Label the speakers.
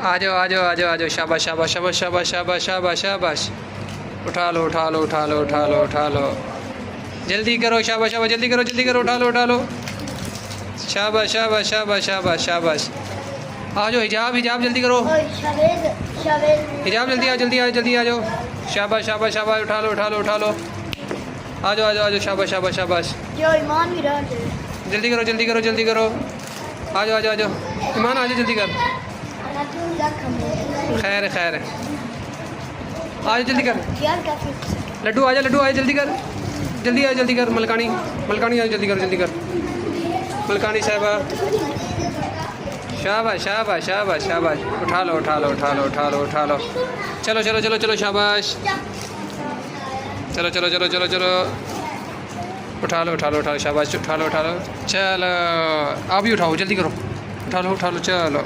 Speaker 1: आ जाओ आ जाओ आ जाओ आ जाओ। शाबाश शाबाश शाबाश शाबाश शाबाश शाबाश शाबाश। उठा लो उठा लो उठा लो उठा लो उठा लो। जल्दी करो शाबाश शाबाश जल्दी करो उठा लो उठा लो। शाबाश शाबाश शाबाश शाबाश शाबाश। आ जाओ हिजाब हिजाब जल्दी करो। हिजाब जल्दी आ जाओ। शाबाश शाबाश शाबाश उठा लो उठा लो उठा लो। आ जाओ शाबाश शाबाश शाबाश। जल्दी करो जल्दी करो। आ जाओ ईमान आ जाओ जल्दी कर। खैर है खैर है। आ जाओ जल्दी कर। लड्डू आ जल्दी कर। जल्दी कर मलकानी आ जल्दी कर। मलकानी साहबा शाबाश शाबाश शाबाश शाबाश। उठा लो उठा लो उठा लो उठा लो उठा लो। चलो चलो चलो चलो शाबाश। चलो चलो चलो चलो चलो। उठा लो शाबाश। उठा लो चलो। आप भी उठाओ जल्दी करो। उठा लो चलो।